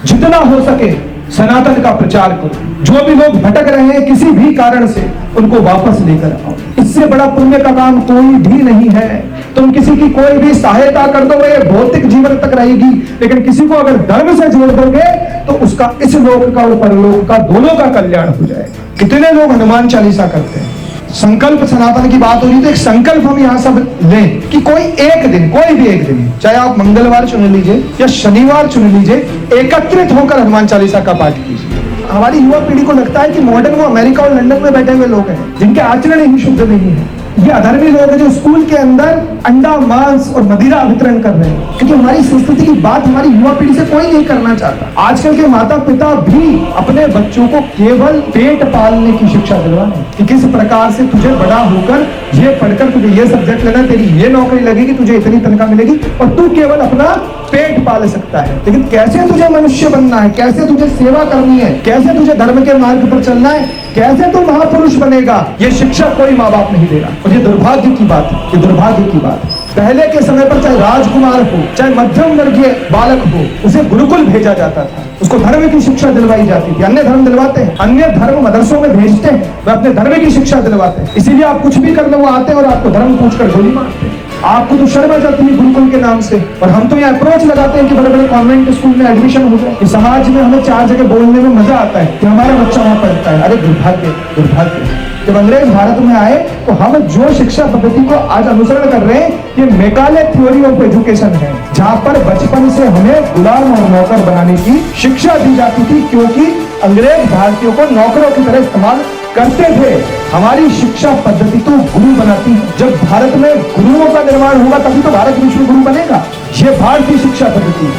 जितना हो सके सनातन का प्रचार करो। जो भी लोग भटक रहे हैं किसी भी कारण से, उनको वापस लेकर आओ। इससे बड़ा पुण्य का काम कोई भी नहीं है। तुम किसी की कोई भी सहायता कर दो, ये भौतिक जीवन तक रहेगी, लेकिन किसी को अगर धर्म से जोड़ दोगे तो उसका इस लोक का और परलोक का दोनों का कल्याण हो जाएगा। कितने लोग हनुमान चालीसा करते हैं? संकल्प सनातन की बात हो रही तो एक संकल्प हम यहां सब लें कि कोई एक दिन, कोई भी एक दिन, चाहे आप मंगलवार चुन लीजिए या शनिवार चुन लीजिए, एकत्रित होकर हनुमान चालीसा का पाठ कीजिए। हमारी युवा पीढ़ी को लगता है कि मॉडर्न वो अमेरिका और लंदन में बैठे हुए लोग हैं जिनके आचरण ही शुद्ध नहीं है। ये अधर्मी लोग हैं जो स्कूल के अंदर अंडा, मांस और मदिरा वितरण कर रहे हैं, क्योंकि हमारी संस्कृति की बात हमारी युवा पीढ़ी से कोई नहीं करना चाहता। आजकल के माता पिता भी अपने बच्चों को केवल पेट पालने की शिक्षा दिलवाएं कि किस प्रकार से तुझे बड़ा होकर ये पढ़कर तुझे ये सब्जेक्ट लेना, तेरी ये नौकरी लगेगी, तुझे इतनी तनख्वाह मिलेगी और तू केवल अपना पेट पाल सकता है। लेकिन कैसे तुझे मनुष्य बनना है, कैसे तुझे सेवा करनी है, कैसे तुझे धर्म के मार्ग पर चलना है, कैसे तू महापुरुष बनेगा, ये शिक्षा कोई माँ बाप नहीं दे रहा। और ये दुर्भाग्य की बात है, ये दुर्भाग्य की बात है। पहले के समय पर चाहे राजकुमार हो, चाहे मध्यम वर्गीय बालक हो, उसे गुरुकुल भेजा जाता था, उसको धर्म की शिक्षा दिलवाई जाती थी। अन्य धर्म दिलवाते हैं, अन्य धर्म मदरसों में भेजते हैं, वे अपने धर्म की शिक्षा दिलवाते हैं। इसीलिए आप कुछ भी करने वो आते हैं और आपको धर्म पूछकर गोली मारते हैं। आपको तो शर्म आ जाती है गुरुकुल के नाम से, और हम तो ये अप्रोच लगाते हैं कि बड़े बड़े कॉन्वेंट स्कूल में एडमिशन हो जाए। समाज में हमें चार जगह बोलने में मजा आता है कि हमारा बच्चा वहां पढ़ता है। अरे दुर्भाग्य, दुर्भाग्य। जब अंग्रेज भारत में आए तो हम जो शिक्षा पद्धति को आज अनुसरण कर रहे हैं, ये मेकाले थ्योरी ऑफ एजुकेशन है, जहां पर बचपन से हमें गुलाम और नौकर बनाने की शिक्षा दी जाती थी, क्योंकि अंग्रेज भारतीयों को नौकरों की तरह इस्तेमाल करते थे। हमारी शिक्षा पद्धति तो गुरु बनाती है। जब भारत में गुरुओं का निर्माण होगा तभी तो भारत विश्व गुरु बनेगा। ये भारतीय शिक्षा पद्धति है।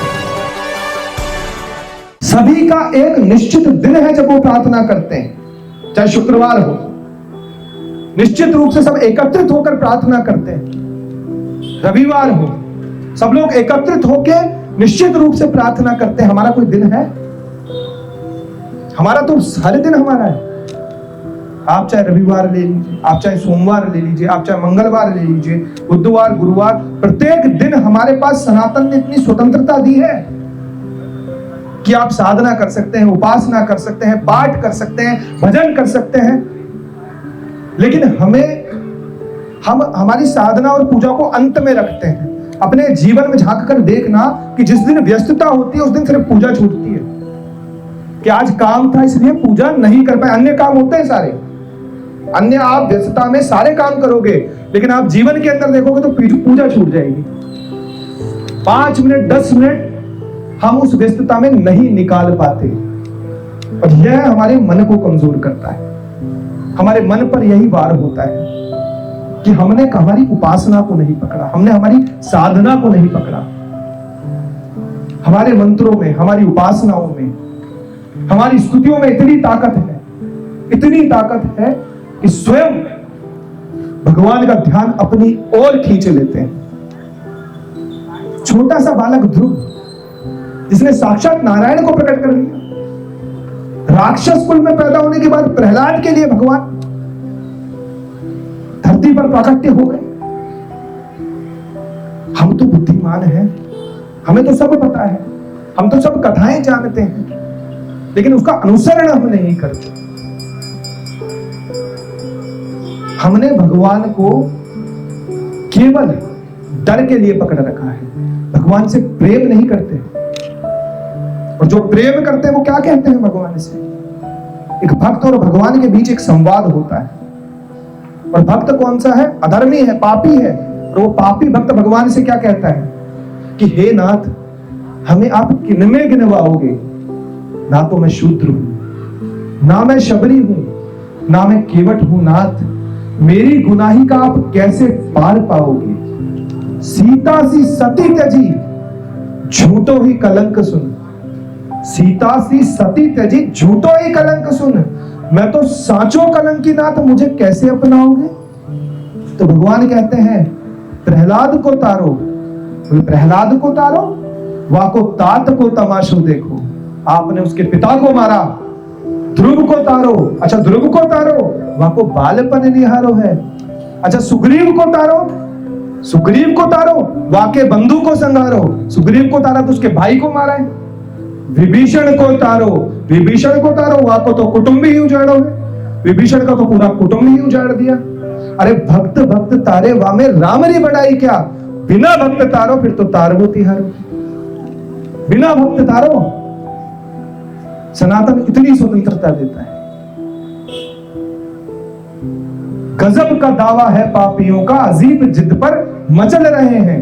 सभी का एक निश्चित दिन है जब वो प्रार्थना करते हैं, चाहे शुक्रवार हो, निश्चित रूप से सब एकत्रित होकर प्रार्थना करते हैं। रविवार हो, सब लोग एकत्रित होकर निश्चित रूप से प्रार्थना करते हैं। हमारा कोई दिन है? हमारा तो हर दिन हमारा है। आप चाहे रविवार ले लीजिए, आप चाहे सोमवार ले लीजिए, आप चाहे मंगलवार ले लीजिए, बुधवार, गुरुवार, प्रत्येक दिन हमारे पास सनातन ने इतनी स्वतंत्रता दी है कि आप साधना कर सकते हैं, उपासना कर सकते हैं, पाठ कर सकते हैं, भजन कर सकते हैं। लेकिन हम हमारी साधना और पूजा को अंत में रखते हैं। अपने जीवन में झांक कर देखना कि जिस दिन व्यस्तता होती है उस दिन सिर्फ पूजा छूटती है कि आज काम था इसलिए पूजा नहीं कर पाए। अन्य काम होते हैं सारे, अन्य आप व्यस्तता में सारे काम करोगे, लेकिन आप जीवन के अंदर देखोगे तो पूजा छूट जाएगी। 5 मिनट 10 मिनट हम उस व्यस्तता में नहीं निकाल पाते, और यह हमारे मन को कमजोर करता है। हमारे मन पर यही वार होता है कि हमने हमारी उपासना को नहीं पकड़ा, हमने हमारी साधना को नहीं पकड़ा। हमारे मंत्रों में, हमारी उपासनाओं में, हमारी स्तुतियों में इतनी ताकत है, इतनी ताकत है कि स्वयं भगवान का ध्यान अपनी ओर खींच लेते हैं। छोटा सा बालक ध्रुव, जिसने साक्षात नारायण को प्रकट कर दिया, राक्षस कुल में पैदा होने के बाद प्रहलाद के लिए भगवान धरती पर प्राकट्य हो गए। हम तो बुद्धिमान हैं, हमें तो सब पता है, हम तो सब कथाएं जानते हैं, लेकिन उसका अनुसरण हम नहीं करते। हमने भगवान को केवल डर के लिए पकड़ रखा है, भगवान से प्रेम नहीं करते। और जो प्रेम करते हैं वो क्या कहते हैं भगवान से? एक भक्त और भगवान के बीच एक संवाद होता है, और भक्त कौन सा है? अधर्मी है, पापी है। और वो पापी भक्त भगवान से क्या कहता है कि हे नाथ, हमें आप किनमें गिनवाओगे? ना तो मैं शूद्र हूं, ना मैं शबरी हूं, ना मैं केवट हूं। नाथ, मेरी गुनाही का आप कैसे पार पाओगे? सीता सी सती त्यजी, झूठो ही कलंक सुन। सीता सी सती त्यजी, झूठो ही कलंक सुन। मैं तो साचो कलंकी, नाथ मुझे कैसे अपनाओगे? तो भगवान कहते हैं प्रहलाद को तारो। प्रहलाद को तारो, वाको तात को तमाशो देखो। आपने उसके पिता को मारा। ध्रुव को तारो, अच्छा ध्रुव को तारो, वाको बालपन निहारो है। अच्छा सुग्रीव को तारो, सुग्रीव को तारो, वाके बंधु को संहारो। सुग्रीव को तारा तो उसके भाई को मारा है। विभीषण को तारो, विभीषण को तारो, आपको तो कुटुंब ही उजाड़ोगे, विभीषण का तो पूरा कुटुंब ही उजाड़ दिया। अरे भक्त भक्त तारे वामे राम ने बढ़ाई क्या, बिना भक्त तारो फिर तो तारो तिहारो, बिना भक्त तारो। सनातन इतनी स्वतंत्रता देता है। गजब का दावा है पापियों का, अजीब जिद पर मचल रहे हैं,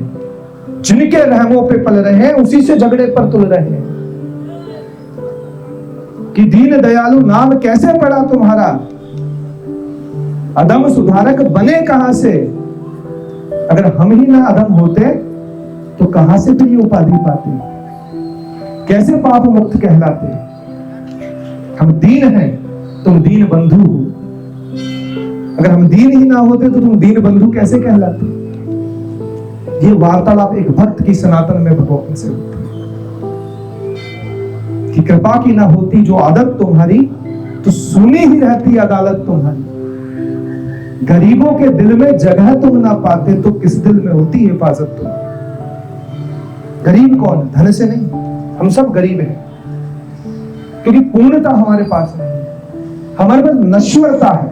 जिनके रहमों पे पल रहे हैं उसी से झगड़े पर तुल रहे हैं। कि दीन दयालु नाम कैसे पड़ा तुम्हारा, अधम सुधारक बने कहां से। अगर हम ही ना अधम होते तो कहां से फिर ये उपाधि पाते, कैसे पाप मुक्त कहलाते। हम दीन हैं, तुम दीन बंधु हो। अगर हम दीन ही ना होते तो तुम दीन बंधु कैसे कहलाते। ये वार्तालाप एक भक्त की सनातन में भगवान से होती है कि कृपा की ना होती जो आदत तुम्हारी, तो सुनी ही रहती अदालत तुम्हारी। गरीबों के दिल में जगह तुम ना पाते तो किस दिल में होती हिफाजत तुम। गरीब कौन, धन से नहीं, हम सब गरीब हैं क्योंकि पूर्णता हमारे पास नहीं है, हमारे पास नश्वरता है।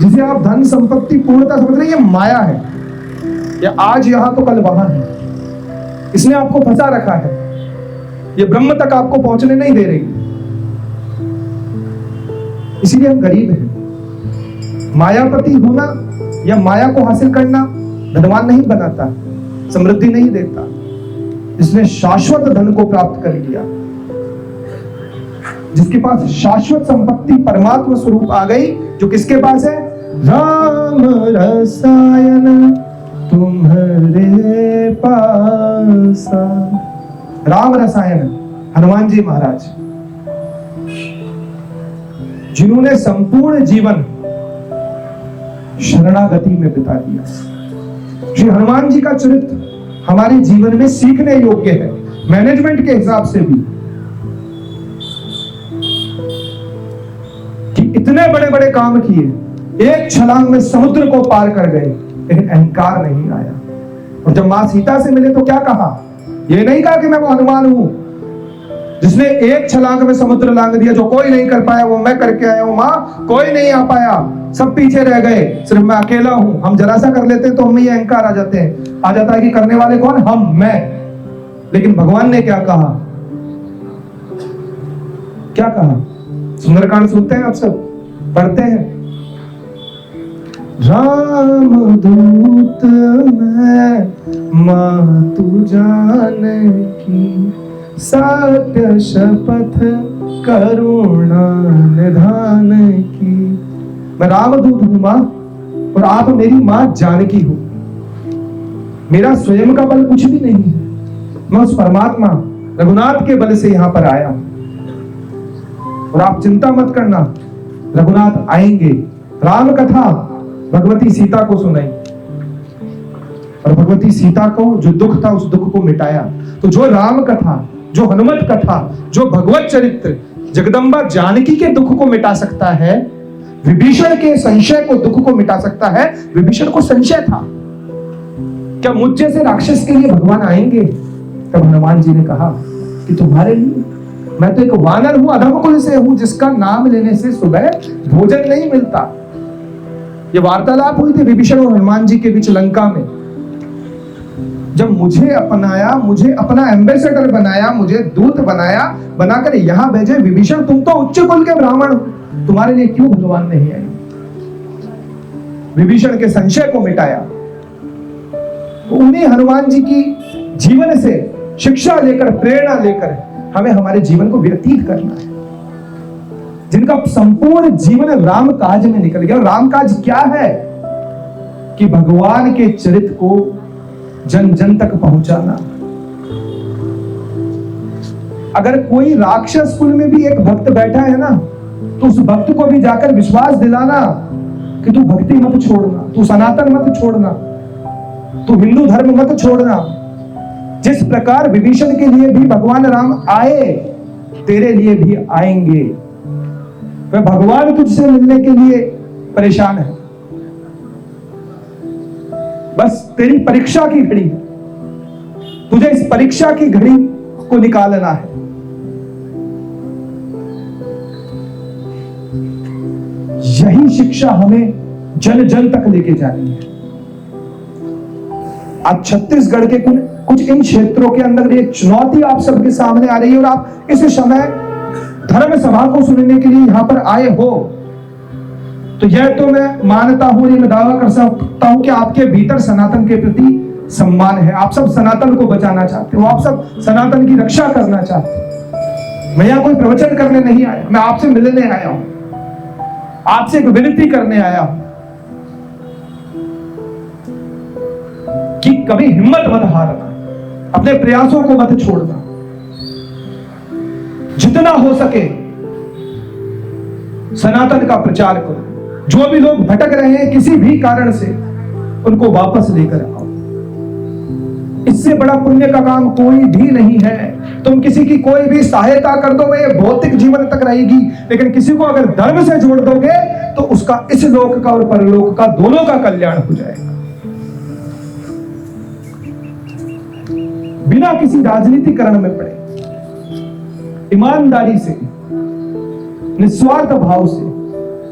जिसे आप धन संपत्ति पूर्णता समझ रहे हैं, ये माया है। ये आज यहां तो कल वहां है, इसने आपको फंसा रखा है, ये ब्रह्म तक आपको पहुंचने नहीं दे रही। इसीलिए हम गरीब हैं। मायापति होना या माया को हासिल करना धनवान नहीं बनाता, समृद्धि नहीं देता। जिसने शाश्वत धन को प्राप्त कर लिया, जिसके पास शाश्वत संपत्ति परमात्मा स्वरूप आ गई, जो किसके पास है, राम रसायन तुम्हारे पास। राम रसायन हनुमान जी महाराज, जिन्होंने संपूर्ण जीवन शरणागति में बिता दिया। श्री हनुमान जी का चरित्र हमारे जीवन में सीखने योग्य है, मैनेजमेंट के हिसाब से भी। कि इतने बड़े बड़े काम किए, एक छलांग में समुद्र को पार कर गए, लेकिन अहंकार नहीं आया। और जब मां सीता से मिले तो क्या कहा, ये नहीं कहा कि मैं वो हनुमान हूं जिसने एक छलांग में समुद्र लांग दिया, जो कोई नहीं कर पाया वो मैं करके आया हूं। मां कोई नहीं आ पाया, सब पीछे रह गए, सिर्फ मैं अकेला हूं। हम जरा सा कर लेते हैं तो हमें ये अहंकार आ जाते हैं, आ जाता है कि करने वाले कौन, हम, मैं। लेकिन भगवान ने क्या कहा, क्या कहा, सुंदरकांड सुनते हैं आप सब, पढ़ते हैं। राम दूत मैं मातु जानकी, सत्य शपथ करुणा निधान की। मैं रामदूत हूं मां, और आप मेरी मां जानकी हो। मेरा स्वयं का बल कुछ भी नहीं है, मैं उस परमात्मा रघुनाथ के बल से यहां पर आया हूं। और आप चिंता मत करना, रघुनाथ आएंगे। राम कथा भगवती सीता को सुनाई, और भगवती सीता को जो दुख था उस दुख को मिटाया। तो जो राम कथा, जो हनुमत कथा, जो भगवत चरित्र जगदम्बा जानकी के दुख को मिटा सकता है, विभीषण के संशय को, दुख को मिटा सकता है। विभीषण को संशय था, क्या मुझ जैसे राक्षस के लिए भगवान आएंगे। तब हनुमान जी ने कहा कि तुम्हारे लिए मैं तो एक वानर हूं, अधम कुल से हूं, जिसका नाम लेने से सुबह भोजन नहीं मिलता। ये वार्तालाप हुई थी विभीषण और हनुमान जी के बीच लंका में। जब मुझे अपनाया, मुझे अपना एम्बेसडर बनाया, मुझे दूत बनाया, बनाकर यहां भेजे। विभीषण तुम तो उच्च कुल के ब्राह्मण हो, तुम्हारे लिए क्यों भगवान नहीं आए। विभीषण के संशय को मिटाया। उन्हीं हनुमान जी की जीवन से शिक्षा लेकर, प्रेरणा लेकर हमें हमारे जीवन को व्यतीत करना है, जिनका संपूर्ण जीवन राम काज में निकल गया। राम काज क्या है कि भगवान के चरित्र को जन जन तक पहुंचाना। अगर कोई राक्षस कुल में भी एक भक्त बैठा है ना, तो उस भक्त को भी जाकर विश्वास दिलाना कि तू भक्ति मत छोड़ना, तू सनातन मत छोड़ना, तू हिंदू धर्म मत छोड़ना। जिस प्रकार विभीषण के लिए भी भगवान राम आए, तेरे लिए भी आएंगे। वह भगवान तुझसे मिलने के लिए परेशान है, बस तेरी परीक्षा की घड़ी। तुझे इस परीक्षा की घड़ी को निकालना है। यही शिक्षा हमें जन जन तक लेके जानी है। आज छत्तीसगढ़ के कुछ इन क्षेत्रों के अंदर एक चुनौती आप सबके सामने आ रही है और आप इस समय धर्म सभा को सुनने के लिए यहां पर आए हो, तो यह तो मैं मानता हूं, मैं दावा कर सकता हूं कि आपके भीतर सनातन के प्रति सम्मान है। आप सब सनातन को बचाना चाहते हो, आप सब सनातन की रक्षा करना चाहते हो। मैं यहां कोई प्रवचन करने नहीं आया, मैं आपसे मिलने आया हूं, आपसे एक विनती करने आया हूं कि कभी हिम्मत मत हारना, अपने प्रयासों को मत छोड़ना, जितना हो सके सनातन का प्रचार करो। जो भी लोग भटक रहे हैं किसी भी कारण से, उनको वापस लेकर आओ। इससे बड़ा पुण्य का काम कोई भी नहीं है। तुम किसी की कोई भी सहायता कर दो, ये भौतिक जीवन तक रहेगी, लेकिन किसी को अगर धर्म से जोड़ दोगे तो उसका इस लोक का और परलोक का दोनों का कल्याण हो जाएगा। बिना किसी राजनीतिकरण में पड़े, ईमानदारी से, निस्वार्थ भाव से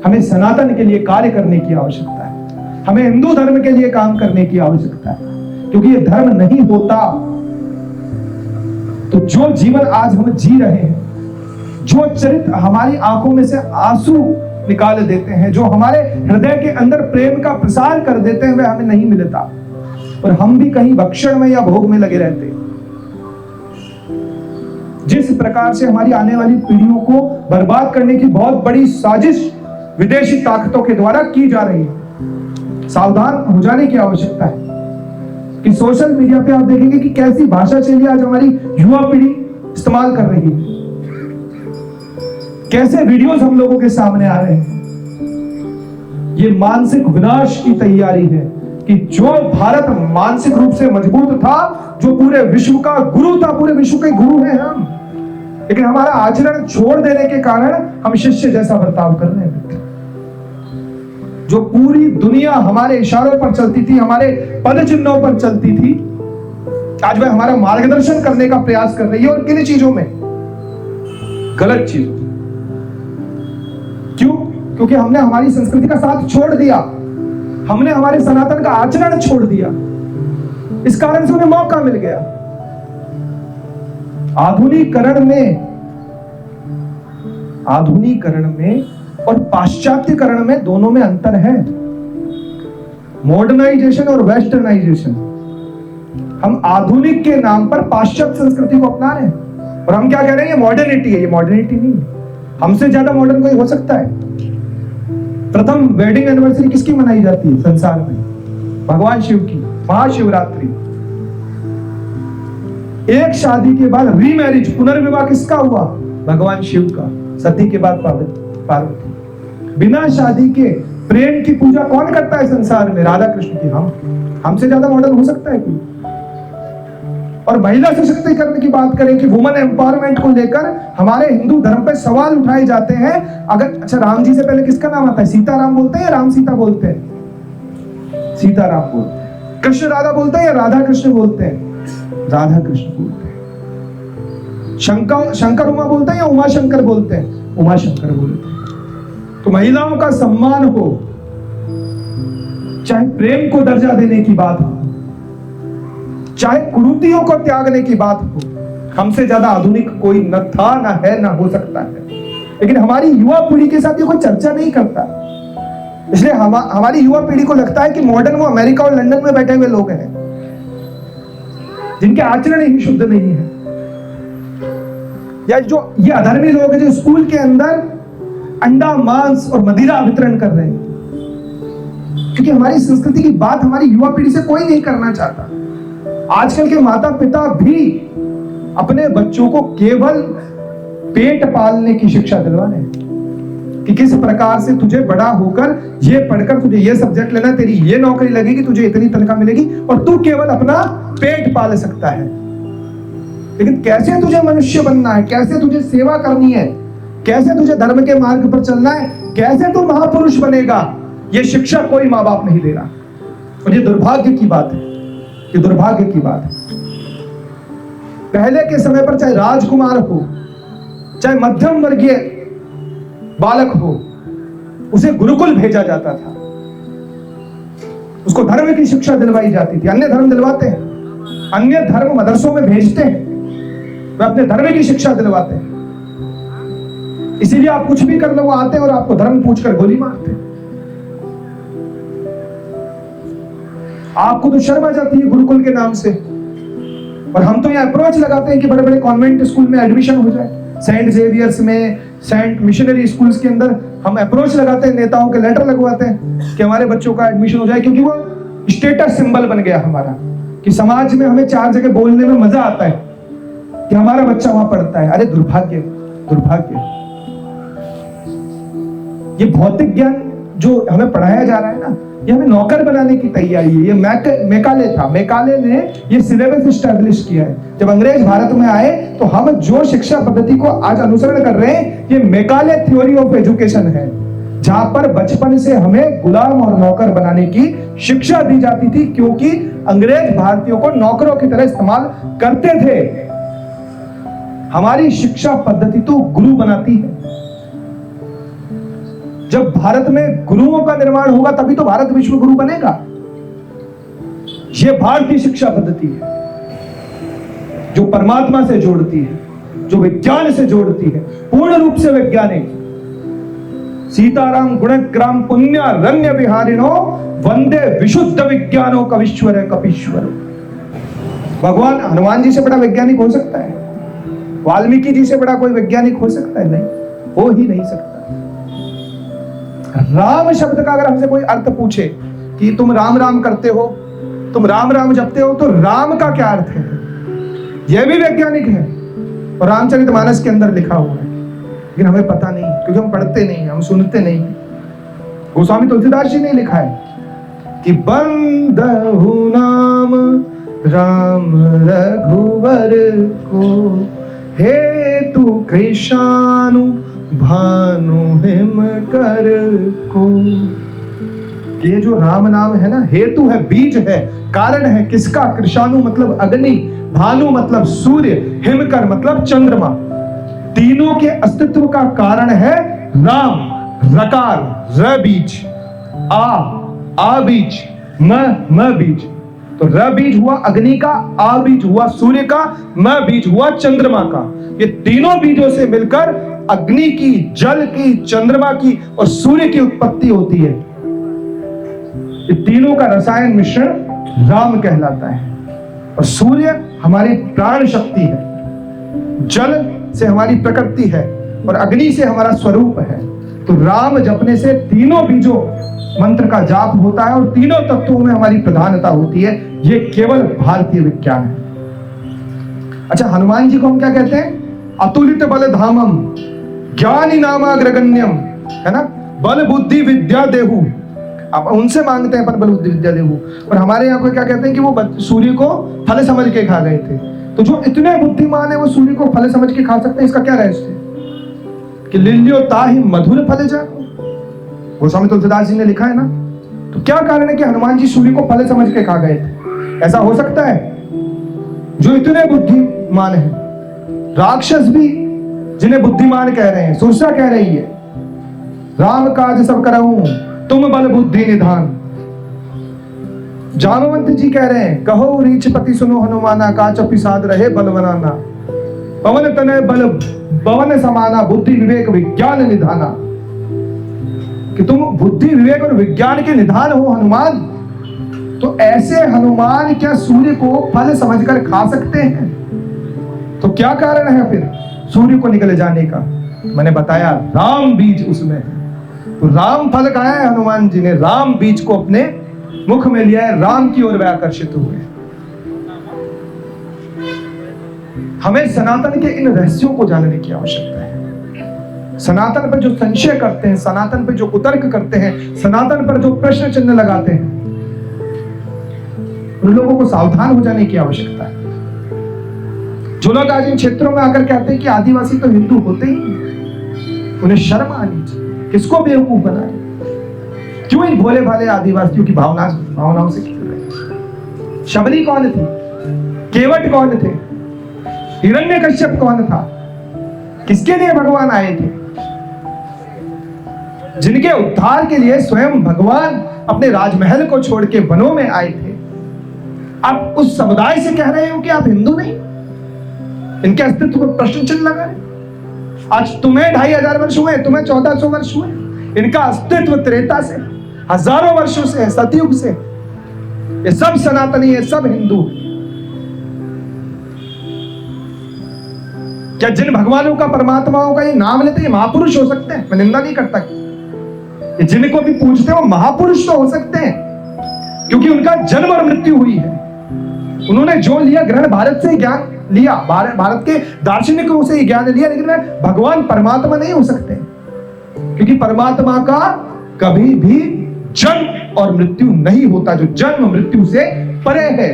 हमें सनातन के लिए कार्य करने की आवश्यकता है। हमें हिंदू धर्म के लिए काम करने की आवश्यकता है, क्योंकि ये धर्म नहीं होता तो जो जीवन आज हम जी रहे हैं, जो चरित्र हमारी आंखों में से आंसू निकाल देते हैं, जो हमारे हृदय के अंदर प्रेम का प्रसार कर देते हैं, वह हमें नहीं मिलता और हम भी कहीं भक्षण में या भोग में लगे रहते हैं। जिस प्रकार से हमारी आने वाली पीढ़ियों को बर्बाद करने की बहुत बड़ी साजिश विदेशी ताकतों के द्वारा की जा रही है, सावधान हो जाने की आवश्यकता है। कि सोशल मीडिया पे आप देखेंगे कि कैसी भाषा शैली आज हमारी युवा पीढ़ी इस्तेमाल कर रही है, कैसे वीडियोस हम लोगों के सामने आ रहे हैं। ये मानसिक विनाश की तैयारी है कि जो भारत मानसिक रूप से मजबूत था, जो पूरे विश्व का गुरु था, पूरे विश्व के गुरु हैं हम, लेकिन हमारा आचरण छोड़ देने के कारण हम शिष्य जैसा बर्ताव कर रहे हैं। जो पूरी दुनिया हमारे इशारों पर चलती थी, हमारे पद चिन्हों पर चलती थी, आज वह हमारा मार्गदर्शन करने का प्रयास कर रही है। और किन चीजों में? गलत चीजों। क्यों? क्योंकि हमने हमारी संस्कृति का साथ छोड़ दिया, हमने हमारे सनातन का आचरण छोड़ दिया। इस कारण से उन्हें मौका मिल गया। आधुनिकरण में और पाश्चात्यकरण में, दोनों में अंतर है। मॉडर्नाइजेशन और वेस्टर्नाइजेशन। हम आधुनिक के नाम पर पाश्चात्य संस्कृति को अपना रहे हैं और हम क्या कह रहे हैं? ये मॉडर्निटी है। ये मॉडर्निटी नहीं है। हमसे ज्यादा मॉडर्न कोई हो सकता है? प्रथम वेडिंग एनिवर्सरी किसकी मनाई जाती है संसार में? भगवान शिव की, महाशिवरात्रि। एक शादी के बाद रीमैरिज, पुनर्विवाह किसका हुआ? भगवान शिव का। सती के बाद पार्वती। बिना शादी के प्रेम की पूजा कौन करता है संसार में? राधा कृष्ण की। हमसे ज्यादा मॉडर्न हो सकता है कोई? और महिला सशक्तिकरण की बात करें कि वुमेन एम्पावरमेंट को लेकर हमारे हिंदू धर्म पे सवाल उठाए जाते हैं। अगर अच्छा, राम जी से पहले किसका नाम आता है? सीताराम बोलते हैं या राम सीता बोलते हैं? सीताराम बोलते हैं। कृष्ण राधा बोलते हैं या राधा कृष्ण बोलते हैं? राधा कृष्ण बोलते हैं। शंकर उमा बोलते हैं या उमा शंकर बोलते हैं? उमा शंकर बोलते हैं। तो महिलाओं का सम्मान हो, चाहे प्रेम को दर्जा देने की बात हो, चाहे कुरीतियों को त्यागने की बात हो, हमसे ज्यादा आधुनिक कोई न था, न है, न हो सकता है। लेकिन हमारी युवा पीढ़ी के साथ ये कोई चर्चा नहीं करता। इसलिए हमारी युवा पीढ़ी को लगता है कि मॉडर्न वो अमेरिका और लंदन में बैठे हुए लोग हैं, जिनके आचरण ही शुद्ध नहीं है, या जो ये अधर्मी लोग हैं जो स्कूल के अंदर अंडा, मांस और मदिरा वितरण कर रहे हैं। क्योंकि हमारी संस्कृति की बात हमारी युवा पीढ़ी से कोई नहीं करना चाहता। आजकल के माता पिता भी अपने बच्चों को केवल पेट पालने की शिक्षा दिलवा रहे हैं कि किस प्रकार से तुझे बड़ा होकर ये पढ़कर तुझे ये सब्जेक्ट लेना, तेरी ये नौकरी लगेगी, तुझे इतनी तनख्वाह मिलेगी और तू केवल अपना पेट पाल सकता है। लेकिन कैसे तुझे मनुष्य बनना है, कैसे तुझे सेवा करनी है, कैसे तुझे धर्म के मार्ग पर चलना है, कैसे तू महापुरुष बनेगा, ये शिक्षा कोई माँ बाप नहीं दे रहा। और ये दुर्भाग्य की बात है, ये दुर्भाग्य की बात है। पहले के समय पर चाहे राजकुमार हो, चाहे मध्यम वर्गीय बालक हो, उसे गुरुकुल भेजा जाता था, उसको धर्म की शिक्षा दिलवाई जाती थी। अन्य धर्म दिलवाते हैं, अन्य धर्म मदरसों में भेजते हैं, वे अपने धर्म की शिक्षा दिलवाते हैं। इसीलिए आप कुछ भी कर लो, वो आते हैं और आपको धर्म पूछकर गोली मारते हैं। आपको तो शर्म आ जाती है गुरुकुल के नाम से, और हम तो ये अप्रोच लगाते हैं कि बड़े बड़े कॉन्वेंट स्कूल में एडमिशन हो जाए, सेंट जेवियर्स में, सेंट मिशनरी स्कूल्स के अंदर हम अप्रोच लगाते हैं, नेताओं के लेटर लगवाते हैं कि हमारे बच्चों का एडमिशन हो जाए, क्योंकि वो स्टेटस सिंबल बन गया हमारा, कि समाज में हमें 4 जगह बोलने में मजा आता है कि हमारा बच्चा वहां पढ़ता है। अरे दुर्भाग्य, दुर्भाग्य। ये भौतिक ज्ञान जो हमें पढ़ाया जा रहा है ना, ये हमें नौकर बनाने की तैयारी है। ये मैकाले था, मैकाले ने ये सिलेबस एस्टैब्लिश किया है। जब अंग्रेज भारत में आए तो हम जो शिक्षा पद्धति को आज अनुसरण कर रहे हैं, ये मैकाले थ्योरी ऑफ एजुकेशन है, जहां पर बचपन से हमें गुलाम और नौकर बनाने की शिक्षा दी जाती थी, क्योंकि अंग्रेज भारतीयों को नौकरों की तरह इस्तेमाल करते थे। हमारी शिक्षा पद्धति तो गुरु बनाती है। जब भारत में गुरुओं का निर्माण होगा तभी तो भारत विश्व गुरु बनेगा। यह भारतीय शिक्षा पद्धति है जो परमात्मा से जोड़ती है, जो विज्ञान से जोड़ती है, पूर्ण रूप से वैज्ञानिक। सीताराम गुणग्राम पुण्यारण्य विहारिणो वंदे विशुद्ध विज्ञानो कविश्वर कपीश्वर। भगवान हनुमान जी से बड़ा वैज्ञानिक हो सकता है? वाल्मीकि जी से बड़ा कोई वैज्ञानिक हो सकता है? नहीं, हो ही नहीं सकता। राम शब्द का अगर हमसे कोई अर्थ पूछे कि तुम राम राम करते हो, तुम राम राम जपते हो, तो राम का क्या अर्थ है, यह भी वैज्ञानिक है और रामचरितमानस के अंदर लिखा हुआ है, लेकिन हमें पता नहीं, क्योंकि हम पढ़ते नहीं, हम सुनते नहीं। गोस्वामी तुलसीदास जी ने लिखा है कि बंदहु नाम राम रघुवर को, हेतु कृशानु भानु हिम कर को। ये जो राम नाम है ना, हेतु है, बीज है, कारण है। किसका? कृशानु मतलब अग्नि, भानु मतलब सूर्य, हिमकर मतलब चंद्रमा। तीनों के अस्तित्व का कारण है राम। रकार, र बीज, आ बीज, म बीज। तो र बीज हुआ अग्नि का, आ बीज हुआ सूर्य का, म बीज हुआ चंद्रमा का। ये तीनों बीजों से मिलकर अग्नि की, जल की, चंद्रमा की और सूर्य की उत्पत्ति होती है। ये तीनों का रसायन मिश्रण राम कहलाता है। और सूर्य हमारी प्राण शक्ति है, जल से हमारी प्रकृति है और अग्नि से हमारा स्वरूप है। तो राम जपने से तीनों बीजों मंत्र का जाप होता है और तीनों तत्वों में हमारी प्रधानता होती है। ये केवल भारतीय विज्ञान है। अच्छा, हनुमान जी को हम क्या कहते हैं? अतुलित बल धामम ज्ञानी नामाग्रगण्यम, है ना? बल बुद्धि विद्या देहु। आप उनसे मांगते हैं पर बल बुद्धि विद्या देहु। और हमारे यहाँ को क्या कहते हैं कि वो सूर्य को फल समझ के खा गए थे। तो जो इतने बुद्धिमान है वो सूर्य को फल समझ के खा सकते हैं, इसका क्या रहस्य है? कि लिल्यो ताहि मधुर फल जाको, गोस्वामी तुलसीदास जी ने लिखा है ना। तो क्या कारण है कि हनुमान जी सूर्य को फल समझ के खा गए थे? ऐसा हो सकता है? जो इतने बुद्धिमान है, राक्षस भी जिन्हें बुद्धिमान कह रहे हैं, सुरसा कह रही है राम काज सब करऊं तुम बल बुद्धि निधान। जामवंत जी कह रहे हैं, कहो रीछपति सुनो हनुमाना, काच पिसाद रहे बल बनाना। पवन तनय बल पवन समाना, बुद्धि विवेक विज्ञान निधाना। कि तुम बुद्धि विवेक और विज्ञान के निधान हो हनुमान। तो ऐसे हनुमान क्या सूर्य को फल समझकर खा सकते हैं? तो क्या कारण है फिर सूर्य को निकले जाने का? मैंने बताया, राम बीज उसमें है। तो राम फल खाया है हनुमान जी ने, राम बीज को अपने मुख में लिया है, राम की ओर वे आकर्षित हुए। हमें सनातन के इन रहस्यों को जानने की आवश्यकता है। सनातन पर जो संशय करते हैं, सनातन पर जो कुतर्क करते हैं, सनातन पर जो प्रश्न चिन्ह लगाते हैं, उन लोगों को सावधान हो जाने की आवश्यकता है। जो लोग आज इन क्षेत्रों में आकर कहते हैं कि आदिवासी तो हिंदू होते ही नहीं, उन्हें शर्म आनी चाहिए। किसको बेवकूफ बनाए? क्यों इन भोले भाले आदिवासियों की भावनाओं से खेल रहे? शबरी कौन थी? केवट कौन थे? हिरण्यकश्यप कौन था? किसके लिए भगवान आए थे? जिनके उद्धार के लिए स्वयं भगवान अपने राजमहल को छोड़ के वनों में आए थे। आप उस समुदाय से कह रहे हो कि आप हिंदू नहीं? इनके अस्तित्व पर प्रश्न चिन्ह लगा रहे। आज तुम्हें 2500 वर्ष हुए, तुम्हें 1400 वर्ष हुए। इनका अस्तित्व त्रेता से, हजारों वर्षों से है, सतयुग से। ये सब सनातनी है, सब हिंदू। क्या जिन भगवानों का, परमात्माओं का ये नाम लेते हैं महापुरुष हो सकते हैं? मैं निंदा नहीं करता। ये जिनको भी पूछते हैं वो महापुरुष तो हो सकते हैं, क्योंकि उनका जन्म और मृत्यु हुई है। उन्होंने जो लिया ग्रहण, भारत से ज्ञान लिया, भारत के दार्शनिकों से ज्ञान लिया, लेकिन भगवान परमात्मा नहीं हो सकते, क्योंकि परमात्मा का कभी भी जन्म और मृत्यु नहीं होता। जो जन्म मृत्यु से परे है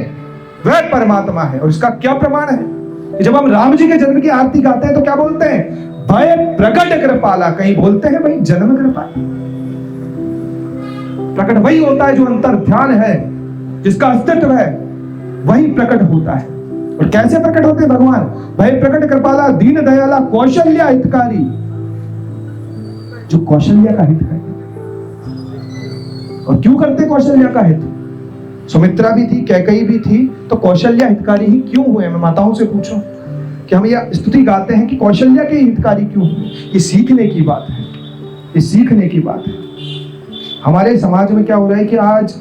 वह परमात्मा है। और इसका क्या प्रमाण है? जब हम राम जी के जन्म की आरती गाते हैं तो क्या बोलते हैं? भय प्रकट कृपाला। कहीं बोलते हैं भाई जन्म कृपाला। प्रकट वही होता है जो अंतर ध्यान है, जिसका अस्तित्व है, वही प्रकट होता है। और कैसे प्रकट होते हैं भगवान? भय प्रकट कृपाला, दीन दयाला, कौशल्या हितकारी। जो कौशल्या का हित है। और क्यों करते कौशल्या का हित? सुमित्रा भी थी, कैकेयी भी थी, तो कौशल्या हितकारी ही क्यों हुए? मैं माताओं से पूछूं कि हम यह स्तुति गाते हैं कि कौशल्या के हितकारी क्यों हुए? ये सीखने की बात है, ये सीखने की बात है। हमारे समाज में क्या हो रहा है कि आज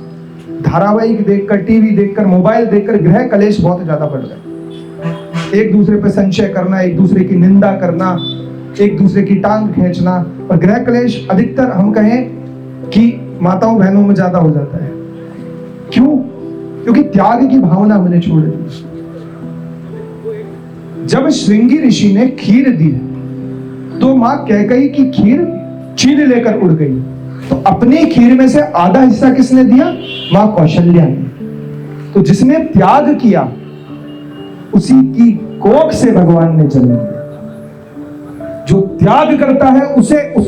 धारावाहिक देखकर, टीवी देखकर, मोबाइल देखकर गृह कलेश बहुत ज्यादा बढ़ रहा है। एक दूसरे पर संशय करना, एक दूसरे की निंदा करना, एक दूसरे की टांग खींचना। और गृह कलेश अधिकतर हम कहें कि माताओं बहनों में ज्यादा हो जाता है। क्यों? क्योंकि त्याग की भावना हमने छोड़ दी। जब श्रृंगी ऋषि ने खीर दी तो मां कैकेयी की खीर चील लेकर उड़ गई। तो अपनी खीर में से आधा हिस्सा किसने दिया? मां कौशल्या ने। तो जिसने त्याग किया उसी की कोख से भगवान ने जन्म दिया। जो त्याग करता है उसे उस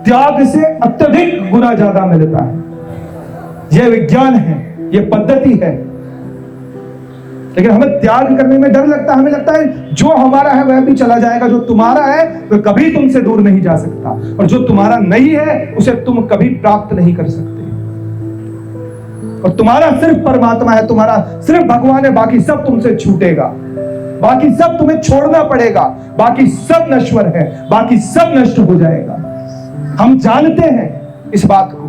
त्याग से अत्यधिक गुना ज्यादा मिलता है। यह विज्ञान है, यह पद्धति है। लेकिन हमें त्याग करने में डर लगता है। हमें लगता है जो हमारा है वह भी चला जाएगा, जो तुम्हारा है वह कभी तुमसे दूर नहीं जा सकता, और जो तुम्हारा नहीं है उसे तुम कभी प्राप्त नहीं कर सकते। और तुम्हारा सिर्फ परमात्मा है, तुम्हारा सिर्फ भगवान है, बाकी सब तुमसे छूटेगा, बाकी सब तुम्हें छोड़ना पड़ेगा, बाकी सब नश्वर है, बाकी सब नष्ट हो जाएगा। हम जानते हैं इस बात को,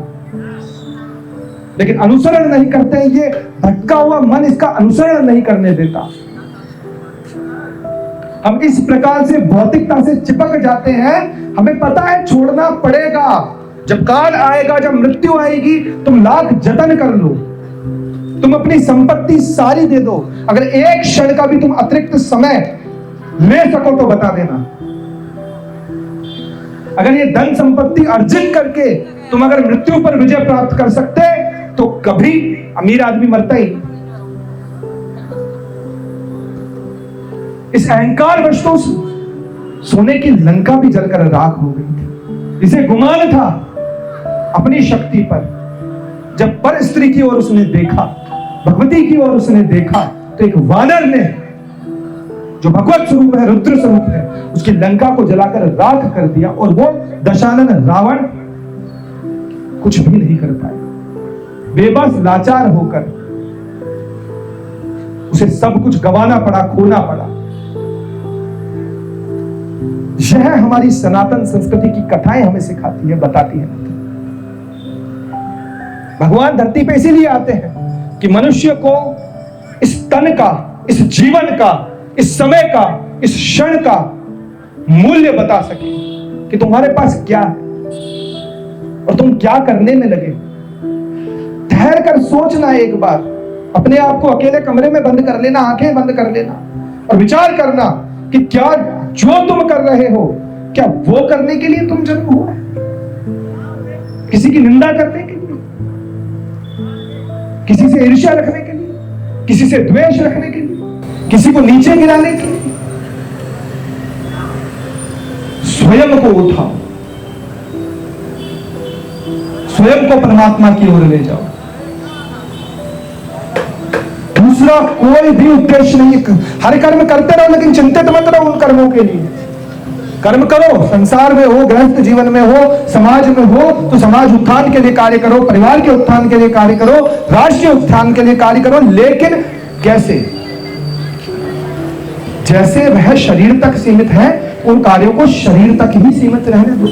लेकिन अनुसरण नहीं करते हैं। ये भटका हुआ मन इसका अनुसरण नहीं करने देता। हम इस प्रकार से भौतिकता से चिपक जाते हैं। हमें पता है छोड़ना पड़ेगा। जब काल आएगा, जब मृत्यु आएगी, तुम लाख जतन कर लो, तुम अपनी संपत्ति सारी दे दो, अगर एक क्षण का भी तुम अतिरिक्त समय ले सको तो बता देना। अगर ये धन संपत्ति अर्जित करके तुम अगर मृत्यु पर विजय प्राप्त कर सकते तो कभी अमीर आदमी मरता ही। इस अहंकार वश तो सोने की लंका भी जलकर राख हो गई थी। इसे गुमान था अपनी शक्ति पर। जब पर स्त्री की ओर उसने देखा, भगवती की ओर उसने देखा, तो एक वानर ने, जो भगवत स्वरूप है, रुद्र स्वरूप है, उसकी लंका को जलाकर राख कर दिया। और वो दशानन रावण कुछ भी नहीं कर पाया। बेबस लाचार होकर उसे सब कुछ गंवाना पड़ा, खोना पड़ा। यह हमारी सनातन संस्कृति की कथाएं हमें सिखाती है, बताती है। भगवान धरती पे इसीलिए आते हैं कि मनुष्य को इस तन का, इस जीवन का, इस समय का, इस क्षण का मूल्य बता सके कि तुम्हारे पास क्या है और तुम क्या करने में लगे। ठहर कर सोचना एक बार, अपने आप को अकेले कमरे में बंद कर लेना, आंखें बंद कर लेना और विचार करना कि क्या जो तुम कर रहे हो, क्या वो करने के लिए तुम जन्म हुआ है? किसी की निंदा करने के लिए, किसी से ईर्ष्या रखने के लिए, किसी से द्वेष रखने के लिए, किसी को नीचे गिराने के लिए? स्वयं को उठाओ, स्वयं को परमात्मा की ओर ले जाओ। दूसरा दूसरा कोई भी उद्देश्य नहीं है। हर कर्म करते रहो लेकिन चिंतित मत रहो उन कर्मों के लिए। कर्म करो, संसार में हो, गृहस्थ जीवन में हो, समाज में हो तो समाज उत्थान के लिए कार्य करो, परिवार के उत्थान के लिए कार्य करो, राष्ट्रीय उत्थान के लिए कार्य करो। लेकिन कैसे? जैसे वह शरीर तक सीमित है उन कार्यों को शरीर तक ही सीमित रहने दो,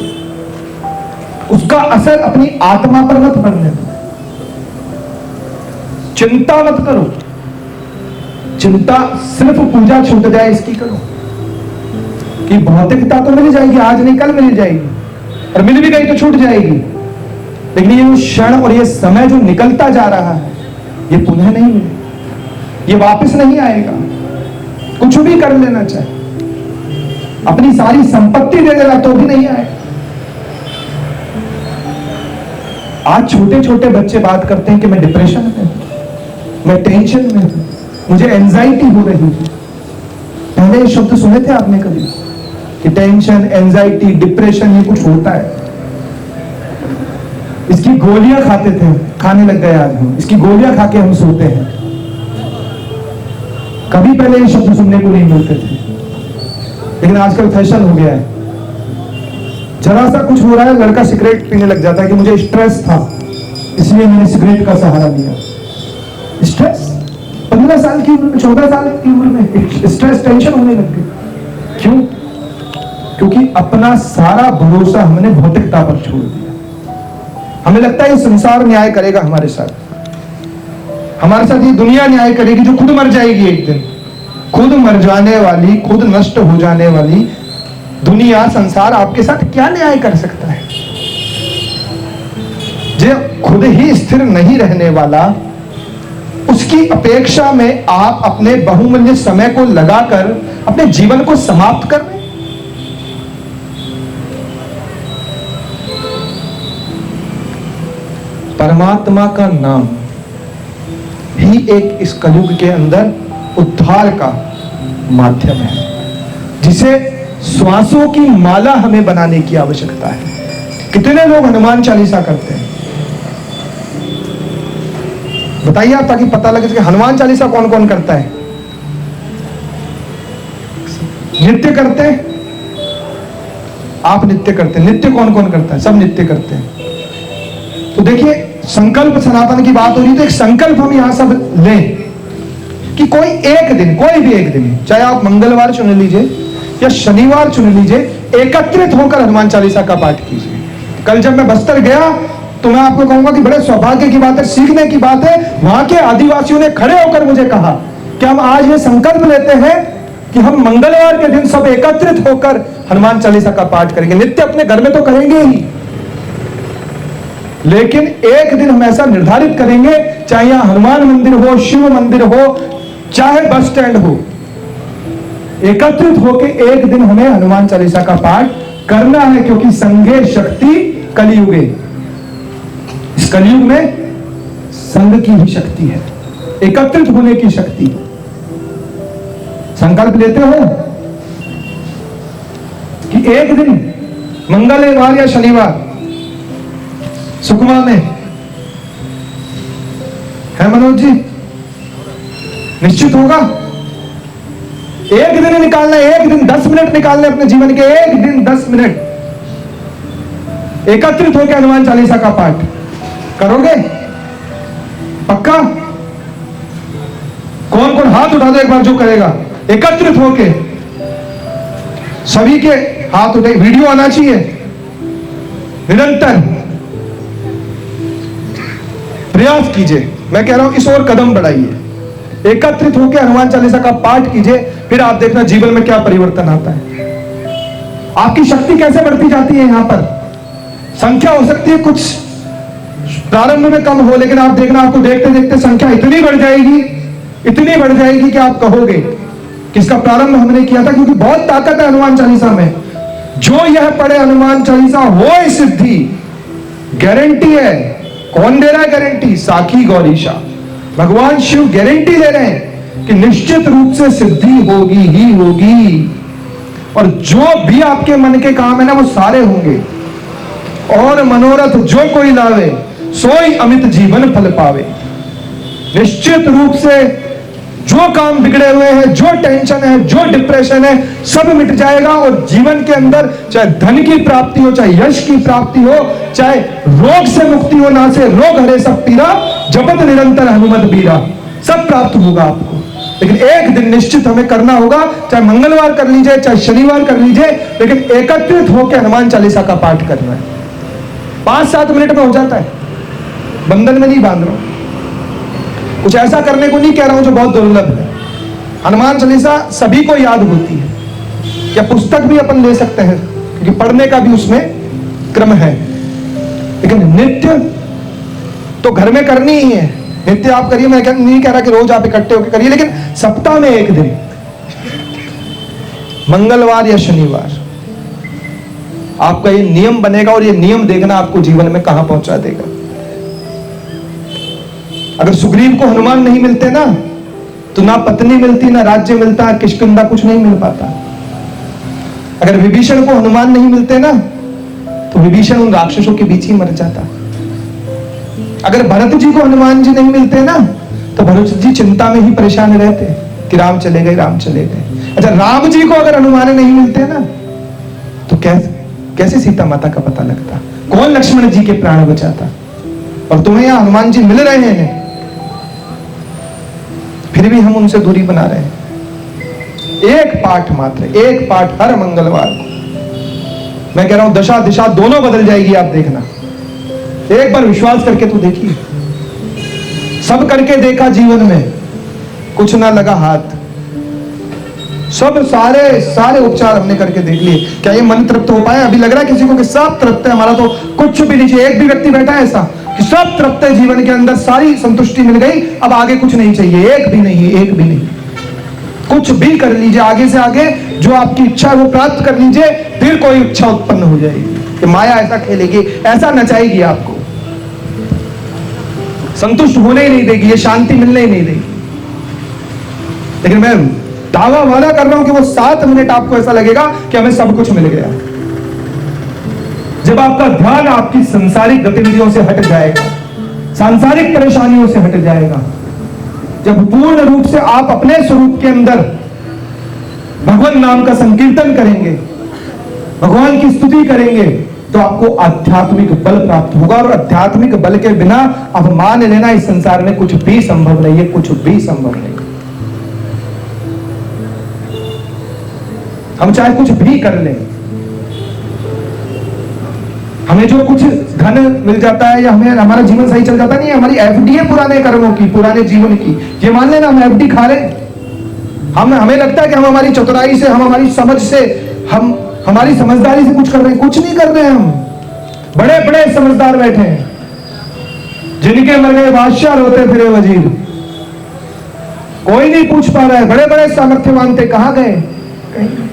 उसका असर अपनी आत्मा पर मत पड़ने दो। चिंता मत करो, चिंता सिर्फ पूजा छूट जाए इसकी करो कि भौतिकता तो मिल जाएगी, आज नहीं कल मिल जाएगी, और मिल भी गई तो छूट जाएगी। लेकिन ये क्षण और ये समय जो निकलता जा रहा है ये पुनः नहीं मिलेगा, ये वापस नहीं आएगा। कुछ भी कर लेना चाहे, अपनी सारी संपत्ति दे देना तो भी नहीं आएगा। आज छोटे छोटे बच्चे बात करते हैं कि मैं डिप्रेशन में हूं, मैं टेंशन में हूं, मुझे एंजाइटी हो रही है। पहले ये शब्द सुने थे आपने कभी कि टेंशन, एंजाइटी, डिप्रेशन ये कुछ होता है? इसकी गोलियां खाते थे, खाने लग गए आज हम, इसकी गोलियां खा के हम सोते हैं। कभी पहले ये शब्द सुनने को नहीं मिलते थे, लेकिन आजकल फैशन हो गया है। जरा सा कुछ हो रहा है लड़का सिगरेट पीने लग जाता है कि मुझे स्ट्रेस था इसलिए मैंने सिगरेट का सहारा लिया। स्ट्रेस 15 साल की उम्र में, 14 साल की उम्र में स्ट्रेस, टेंशन होने लग गई। क्यों? क्योंकि अपना सारा भरोसा हमने भौतिकता पर छोड़ दिया। हमें लगता है ये संसार न्याय करेगा हमारे साथ, हमारे साथ ये दुनिया न्याय करेगी जो खुद मर जाएगी एक दिन। खुद मर जाने वाली, खुद नष्ट हो जाने वाली दुनिया, संसार आपके साथ क्या न्याय कर सकता है? जो खुद ही स्थिर नहीं रहने वाला, उसकी अपेक्षा में आप अपने बहुमूल्य समय को लगाकर अपने जीवन को समाप्त कर रहे हैं। परमात्मा का नाम ही एक इस कलयुग के अंदर उद्धार का माध्यम है, जिसे श्वासों की माला हमें बनाने की आवश्यकता है। कितने लोग हनुमान चालीसा करते हैं बताइए आप, ताकि पता लगे कि हनुमान चालीसा कौन कौन करता है। नित्य करते हैं आप, नित्य करते हैं। नित्य कौन कौन करता है? सब नित्य करते हैं। तो देखिए, संकल्प सनातन की बात हो रही, तो एक संकल्प हम यहां सब लें कि कोई एक दिन, कोई भी एक दिन, चाहे आप मंगलवार चुन लीजिए या शनिवार चुन लीजिए, एकत्रित होकर हनुमान चालीसा का पाठ कीजिए। कल जब मैं बस्तर गया तो मैं आपको कहूंगा कि बड़े सौभाग्य की बात है, सीखने की बात है। वहां के आदिवासियों ने खड़े होकर मुझे कहा कि हम आज ये संकल्प लेते हैं कि हम मंगलवार के दिन सब एकत्रित होकर हनुमान चालीसा का पाठ करेंगे। नित्य अपने घर में तो करेंगे ही, लेकिन एक दिन हम ऐसा निर्धारित करेंगे, चाहे यहां हनुमान मंदिर हो, शिव मंदिर हो, चाहे बस स्टैंड हो, एकत्रित होकर एक दिन हमें हनुमान चालीसा का पाठ करना है। क्योंकि संघे शक्ति कलियुगे, इस कलियुग में संघ की ही शक्ति है, एकत्रित होने की शक्ति। संकल्प लेते हो कि एक दिन मंगलवार या शनिवार सुकमा में है मनोज जी, निश्चित होगा एक दिन निकालना, एक दिन 10 मिनट निकालने अपने जीवन के, एक दिन 10 मिनट एकत्रित होकर हनुमान चालीसा का पाठ करोगे? पक्का? कौन कौन हाथ उठा दो एक बार जो करेगा एकत्रित होके। सभी के हाथ उठे, वीडियो आना चाहिए निरंतर। प्रयास कीजिए, मैं कह रहा हूं इस ओर कदम बढ़ाइए, एकत्रित होकर हनुमान चालीसा का पाठ कीजिए, फिर आप देखना जीवन में क्या परिवर्तन आता है। आपकी शक्ति कैसे बढ़ती जाती है। यहां पर संख्या हो सकती है कुछ प्रारंभ में कम हो, लेकिन आप देखना आपको देखते देखते संख्या इतनी बढ़ जाएगी, इतनी बढ़ जाएगी कि आप कहोगे कि इसका प्रारंभ हमने किया था। क्योंकि बहुत ताकत है हनुमान चालीसा में। जो यह पढ़े हनुमान चालीसा वो सिद्धि, गारंटी है। कौन दे रहा है गारंटी? साखी गौरीशा, भगवान शिव गारंटी दे रहे हैं कि निश्चित रूप से सिद्धि होगी ही होगी, और जो भी आपके मन के काम है ना वो सारे होंगे। और मनोरथ जो कोई लावे सोई अमित जीवन फल पावे। निश्चित रूप से जो काम बिगड़े हुए हैं, जो टेंशन है, जो डिप्रेशन है, सब मिट जाएगा। और जीवन के अंदर चाहे धन की प्राप्ति हो, चाहे यश की प्राप्ति हो, चाहे रोग से मुक्ति हो, ना से रोग हरे सब पीरा, जपत निरंतर हनुमत बीरा, सब प्राप्त होगा आपको। लेकिन एक दिन निश्चित हमें करना होगा, चाहे मंगलवार कर लीजिए, चाहे शनिवार कर लीजिए, लेकिन एकत्रित होकर हनुमान चालीसा का पाठ करना है। 5-7 मिनट में हो जाता है, बंधन में नहीं बांध रहा हूं, कुछ ऐसा करने को नहीं कह रहा हूं जो बहुत दुर्लभ है। हनुमान चालीसा सभी को याद होती है, या पुस्तक भी अपन ले सकते हैं, क्योंकि पढ़ने का भी उसमें क्रम है। लेकिन नित्य तो घर में करनी ही है, नित्य आप करिए। मैं नहीं कह रहा कि रोज आप इकट्ठे होकर करिए, लेकिन सप्ताह में एक दिन, मंगलवार या शनिवार, आपका ये नियम बनेगा। और ये नियम देखना आपको जीवन में कहां पहुंचा देगा। अगर सुग्रीव को हनुमान नहीं मिलते ना, तो ना पत्नी मिलती, ना राज्य मिलता, किष्किंधा कुछ नहीं मिल पाता। अगर विभीषण को हनुमान नहीं मिलते ना, तो विभीषण उन राक्षसों के बीच ही मर जाता। अगर भरत जी को हनुमान जी नहीं मिलते ना, तो भरत जी चिंता में ही परेशान रहते कि राम चले गए, राम चले गए। अच्छा, राम जी को अगर हनुमान नहीं मिलते ना, तो कैसे सीता माता का पता लगता, कौन लक्ष्मण जी के प्राण बचाता। और तुम्हें यहां हनुमान जी मिल रहे हैं, फिर भी हम उनसे दूरी बना रहे हैं। एक पाठ मात्र, एक पाठ हर मंगलवार को। मैं कह रहा हूं दशा दिशा दोनों बदल जाएगी, आप देखना। एक बार विश्वास करके तो देखिए। सब करके देखा जीवन में, कुछ ना लगा हाथ। सब सारे उपचार हमने करके देख लिए, क्या ये मन तृप्त हो पाया? अभी लग रहा है किसी को कि सब तृप्त है, हमारा तो कुछ भी नहीं। एक भी व्यक्ति बैठा है ऐसा कि सब तृप्त है, जीवन के अंदर सारी संतुष्टि मिल गई, अब आगे कुछ नहीं चाहिए? एक भी नहीं, एक भी नहीं। कुछ भी कर लीजिए, आगे से आगे जो आपकी इच्छा है वो प्राप्त कर लीजिए, फिर कोई इच्छा उत्पन्न हो जाएगी कि माया ऐसा खेलेगी, ऐसा नचाएगी आपको, संतुष्ट होने ही नहीं देगी, ये शांति मिलने ही नहीं देगी। लेकिन मैं दावा वादा कर रहा हूं कि वो 7 मिनट आपको ऐसा लगेगा कि हमें सब कुछ मिल गया। जब आपका ध्यान आपकी सांसारिक गतिविधियों से हट जाएगा, सांसारिक परेशानियों से हट जाएगा, जब पूर्ण रूप से आप अपने स्वरूप के अंदर भगवान नाम का संकीर्तन करेंगे, भगवान की स्तुति करेंगे, तो आपको आध्यात्मिक बल प्राप्त होगा। और आध्यात्मिक बल के बिना अब मान लेना इस संसार में कुछ भी संभव नहीं है, कुछ भी संभव नहीं। हम चाहे कुछ भी कर लें, हमें जो कुछ धन मिल जाता है या हमें हमारा जीवन सही चल जाता नहीं है, हमारी एफडी है पुराने कर्मों की, पुराने जीवन की। ये मान लेना हम एफडी खा रहे, हमें लगता है कि हम हमारी चतुराई से, हम हमारी समझ से, हम हमारी समझदारी से कुछ कर रहे हैं। कुछ नहीं कर रहे हैं। हम बड़े बड़े समझदार बैठे हैं, जिनके मर गए बादशाह रोते फिरे वजीर, कोई नहीं पूछ पा रहा है। बड़े बड़े सामर्थ्यवान थे, कहां गए? कहीं।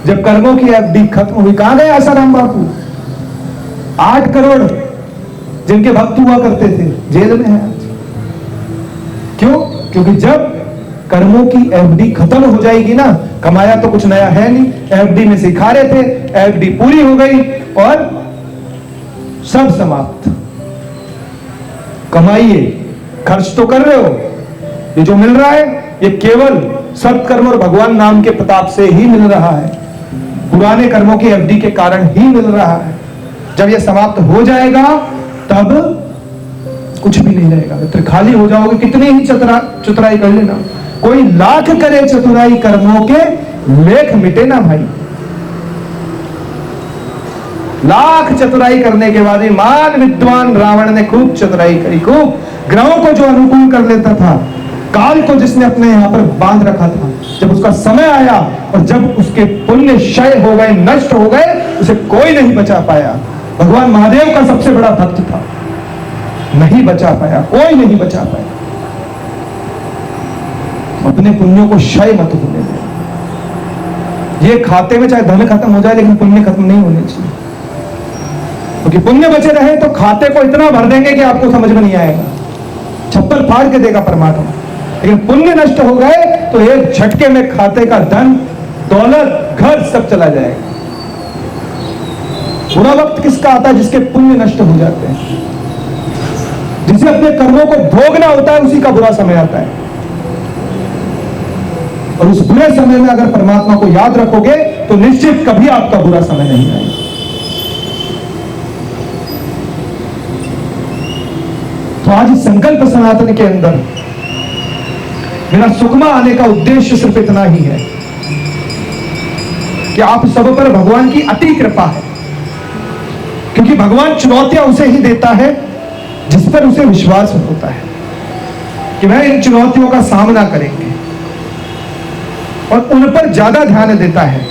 जब कर्मों की एफडी खत्म हुई, कहां गए आसाराम बापू? 8 करोड़ जिनके भक्त हुआ करते थे, जेल में है आज। क्यों? क्योंकि जब कर्मों की एफडी खत्म हो जाएगी ना, कमाया तो कुछ नया है नहीं, एफडी में सिखा रहे थे, एफडी पूरी हो गई और सब समाप्त। कमाइए, खर्च तो कर रहे हो, ये जो मिल रहा है ये केवल सत्कर्म और भगवान नाम के प्रताप से ही मिल रहा है, पुराने कर्मों की एफडी के कारण ही मिल रहा है। जब ये समाप्त हो जाएगा तब कुछ भी नहीं रहेगा, मित्र, खाली हो जाओगे। कितनी ही चतुराई कर लेना, कोई लाख करे चतुराई कर्मों के, लेख मिटे ना भाई। लाख चतुराई करने के बाद मान विद्वान रावण ने खूब चतुराई करी, खूब ग्रहों को जो अनुकूल कर लेता था, काल को जिसने अपने यहां पर बांध रखा था, जब उसका समय आया और जब उसके पुण्य क्षय हो गए, नष्ट हो गए, उसे कोई नहीं बचा पाया। भगवान महादेव का सबसे बड़ा भक्त था, नहीं बचा पाया, कोई नहीं बचा पाया। अपने पुण्यों को क्षय मत होने दे। ये खाते में चाहे धन खत्म हो जाए, लेकिन पुण्य खत्म नहीं होने चाहिए, क्योंकि पुण्य बचे रहे तो खाते को इतना भर देंगे कि आपको समझ में नहीं आएगा, छप्पर फाड़ के देगा परमात्मा। लेकिन पुण्य नष्ट हो गए तो एक झटके में खाते का धन, दौलत, घर सब चला जाएगा। बुरा वक्त किसका आता है? जिसके पुण्य नष्ट हो जाते हैं, जिसे अपने कर्मों को भोगना होता है, उसी का बुरा समय आता है। और उस बुरे समय में अगर परमात्मा को याद रखोगे तो निश्चित कभी आपका बुरा समय नहीं आएगा। तो आज इस संकल्प सनातन के अंदर मेरा सुकमा आने का उद्देश्य सिर्फ इतना ही है कि आप सब पर भगवान की अति कृपा है, क्योंकि भगवान चुनौतियां उसे ही देता है जिस पर उसे विश्वास होता है कि वह इन चुनौतियों का सामना करेंगे, और उन पर ज्यादा ध्यान देता है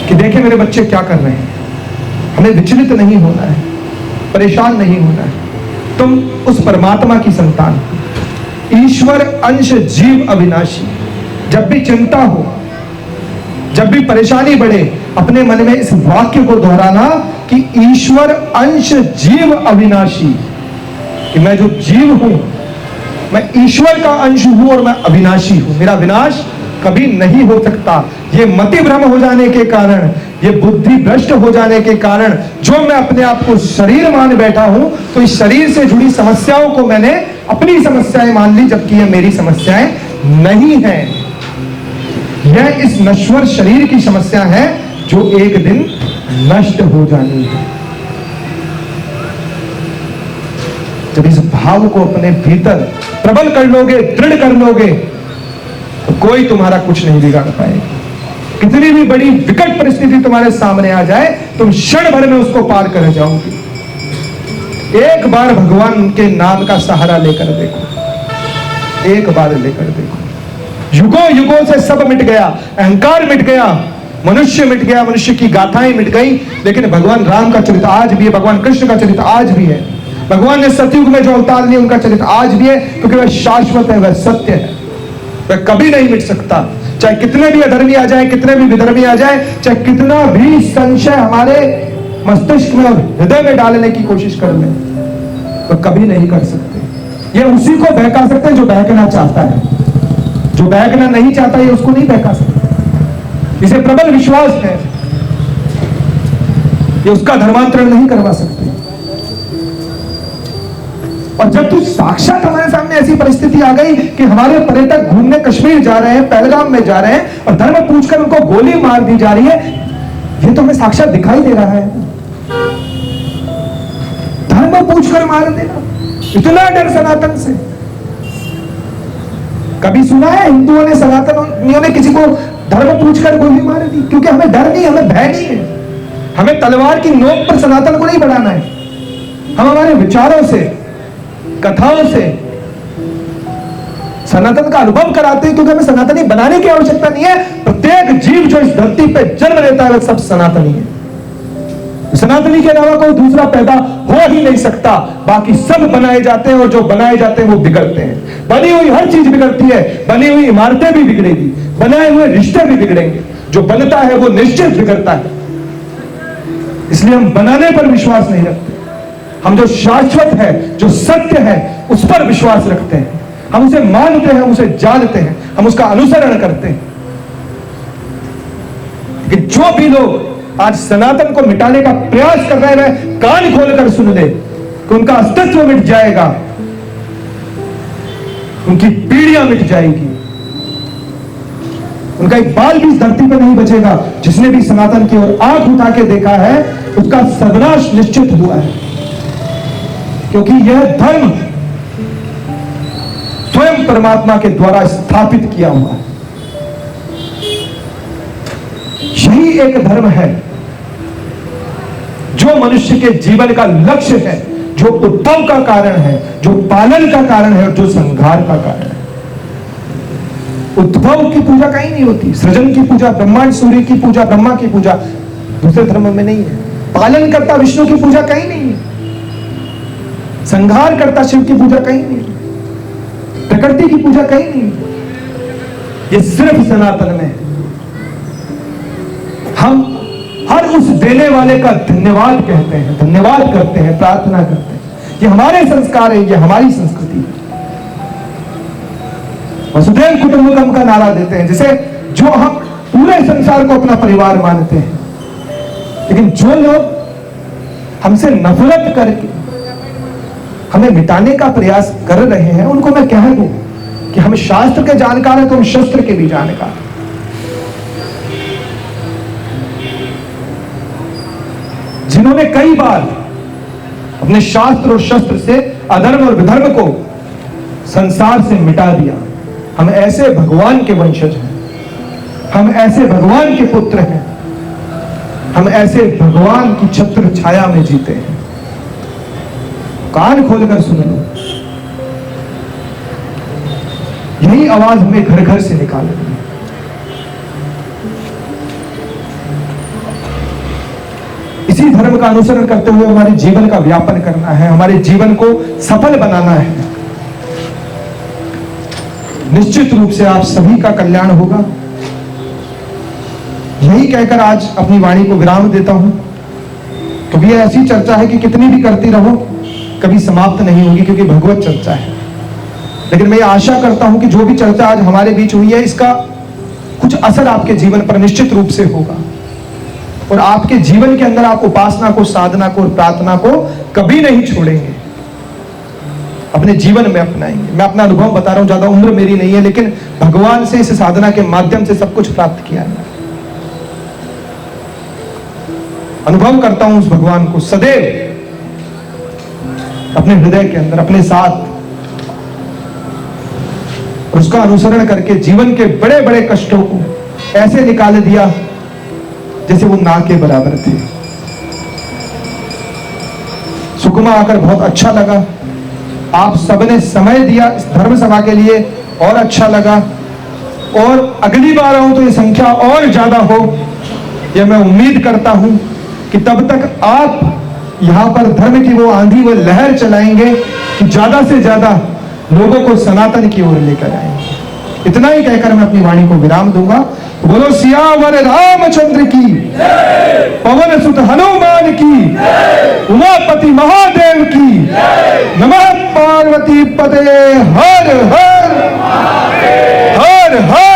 कि देखें मेरे बच्चे क्या कर रहे हैं। हमें विचलित नहीं होना है, परेशान नहीं होना है। तुम उस परमात्मा की संतान, ईश्वर अंश जीव अविनाशी। जब भी चिंता हो, जब भी परेशानी बढ़े, अपने मन में इस वाक्य को दोहराना कि ईश्वर अंश जीव अविनाशी, कि मैं जो जीव हूं मैं ईश्वर का अंश हूं और मैं अविनाशी हूं, मेरा विनाश कभी नहीं हो सकता। ये मति भ्रम हो जाने के कारण, ये बुद्धि भ्रष्ट हो जाने के कारण जो मैं अपने आप को शरीर मान बैठा हूं, तो इस शरीर से जुड़ी समस्याओं को मैंने अपनी समस्याएं मान ली, जबकि ये मेरी समस्याएं नहीं हैं। यह इस नश्वर शरीर की समस्या है जो एक दिन नष्ट हो जानी है। जब इस भाव को अपने भीतर प्रबल कर लोगे, दृढ़ कर लोगे, तो कोई तुम्हारा कुछ नहीं बिगाड़ पाएगा। कितनी भी बड़ी विकट परिस्थिति तुम्हारे सामने आ जाए, तुम क्षण भर में उसको पार कर जाओगे। एक बार भगवान के नाम का सहारा लेकर देखो, एक बार लेकर देखो। युगों युगों से सब मिट गया, अहंकार मिट गया, मनुष्य मिट गया, मनुष्य की गाथाएं मिट गई, लेकिन भगवान राम का चरित्र आज भी है, भगवान कृष्ण का चरित्र आज भी है, भगवान ने सतयुग में जो अवतार लिए उनका चरित्र आज भी है, क्योंकि वह शाश्वत है, वह सत्य है, वह कभी नहीं मिट सकता। चाहे कितने भी अधर्मी आ जाए, कितने भी विधर्मी आ जाए, चाहे कितना भी संशय हमारे मस्तिष्क में और हृदय में डालने की कोशिश कर ले, तो कभी नहीं कर सकते। ये उसी को बहका सकते हैं जो बहकना चाहता है, जो बहकना नहीं चाहता ये उसको नहीं बहका सकते। इसे प्रबल विश्वास है, ये उसका धर्मांतरण नहीं करवा सकते। और जब तू साक्षात हमारे सामने ऐसी परिस्थिति आ गई कि हमारे पर्यटक घूमने कश्मीर जा रहे हैं, पहलगाम में जा रहे हैं, और धर्म पूछकर उनको गोली मार दी जा रही है, ये तो हमें साक्षात दिखाई दे रहा है। धर्म पूछकर मार देना, इतना डर सनातन से। कभी सुना है हिंदुओं ने, सनातनियों ने किसी को धर्म पूछकर गोली मार दी? क्योंकि हमें डर नहीं, हमें भय नहीं है। हमें तलवार की नोक पर सनातन को नहीं बढ़ाना है। हम हमारे विचारों से, कथाओं से सनातन का अनुभव कराते हैं, क्योंकि हमें सनातनी बनाने की आवश्यकता नहीं है। प्रत्येक जीव जो इस धरती पे जन्म लेता है वह सब सनातनी है। सनातनी के अलावा कोई दूसरा पैदा हो ही नहीं सकता। बाकी सब बनाए जाते हैं, और जो बनाए जाते हैं वो बिगड़ते हैं। बनी हुई हर चीज बिगड़ती है, बनी हुई इमारतें भी बिगड़ेगी, बनाए हुए रिश्ते भी बिगड़ेंगे। जो बनता है वो निश्चित बिगड़ता है। इसलिए हम बनाने पर विश्वास नहीं रखते, हम जो शाश्वत है, जो सत्य है, उस पर विश्वास रखते हैं। हम उसे मानते हैं, हम उसे जानते हैं, हम उसका अनुसरण करते हैं। कि जो भी लोग आज सनातन को मिटाने का प्रयास कर रहे हैं, कान खोलकर सुन ले कि उनका अस्तित्व मिट जाएगा, उनकी पीढ़ियां मिट जाएगी, उनका एक बाल भी इस धरती पर नहीं बचेगा। जिसने भी सनातन की ओर आंख उठा के देखा है, उसका सर्वनाश निश्चित हुआ है। क्योंकि यह धर्म स्वयं परमात्मा के द्वारा स्थापित किया हुआ है। यही एक धर्म है जो मनुष्य के जीवन का लक्ष्य है, जो उद्भव का कारण है, जो पालन का कारण है, और जो संहार का कारण है। उद्भव की पूजा कहीं नहीं होती, सृजन की पूजा, ब्रह्मांड सूर्य की पूजा, ब्रह्मा की पूजा दूसरे धर्म में नहीं है। पालन करता विष्णु की पूजा कहीं नहीं है, संहार करता शिव की पूजा कहीं नहीं, प्रकृति की पूजा कहीं नहीं। ये सिर्फ सनातन में है। हम हर उस देने वाले का धन्यवाद कहते हैं, धन्यवाद करते हैं, प्रार्थना करते हैं। ये हमारे संस्कार है, ये हमारी संस्कृति है। वसुधैव कुटुंबकम का नारा देते हैं, जिसे जो हम पूरे संसार को अपना परिवार मानते हैं। लेकिन जो लोग हमसे नफरत करके हमें मिटाने का प्रयास कर रहे हैं, उनको मैं कह दूं कि हम शास्त्र के जानकार हैं तो हम शस्त्र के भी जानकार। जिन्होंने कई बार अपने शास्त्र और शस्त्र से अधर्म और विधर्म को संसार से मिटा दिया, हम ऐसे भगवान के वंशज हैं, हम ऐसे भगवान के पुत्र हैं, हम ऐसे भगवान की छत्र छाया में जीते हैं। कान खोलकर सुन लो, यही आवाज हमें घर घर से निकालेगी। इसी धर्म का अनुसरण करते हुए हमारे जीवन का व्यापन करना है, हमारे जीवन को सफल बनाना है। निश्चित रूप से आप सभी का कल्याण होगा। यही कहकर आज अपनी वाणी को विराम देता हूं, क्योंकि यह ऐसी चर्चा है कि कितनी भी करती रहो कभी समाप्त नहीं होगी, क्योंकि भगवत चर्चा है। लेकिन मैं आशा करता हूं कि जो भी चर्चा आज हमारे बीच हुई है, इसका कुछ असर आपके जीवन पर निश्चित रूप से होगा और आपके जीवन के अंदर आप उपासना को, साधना को और प्रार्थना को कभी नहीं छोड़ेंगे, अपने जीवन में अपनाएंगे। मैं अपना अनुभव बता रहा हूं, ज्यादा उम्र मेरी नहीं है, लेकिन भगवान से इस साधना के माध्यम से सब कुछ प्राप्त किया है। अनुभव करता हूं उस भगवान को सदैव अपने हृदय के अंदर, अपने साथ, उसका अनुसरण करके जीवन के बड़े बड़े कष्टों को ऐसे निकाल दिया जैसे वो ना के बराबर थे। सुकमा आकर बहुत अच्छा लगा, आप सबने समय दिया इस धर्म सभा के लिए, और अच्छा लगा। और अगली बार आऊं तो ये संख्या और ज्यादा हो, यह मैं उम्मीद करता हूं कि तब तक आप यहां पर धर्म की वो आंधी, वो लहर चलाएंगे कि ज्यादा से ज्यादा लोगों को सनातन की ओर लेकर आएंगे। इतना ही कहकर मैं अपनी वाणी को विराम दूंगा। बोलो सियावर रामचंद्र की, पवन सुत हनुमान की, उमापति महादेव की, नमः पार्वती पते। हर हर हर हर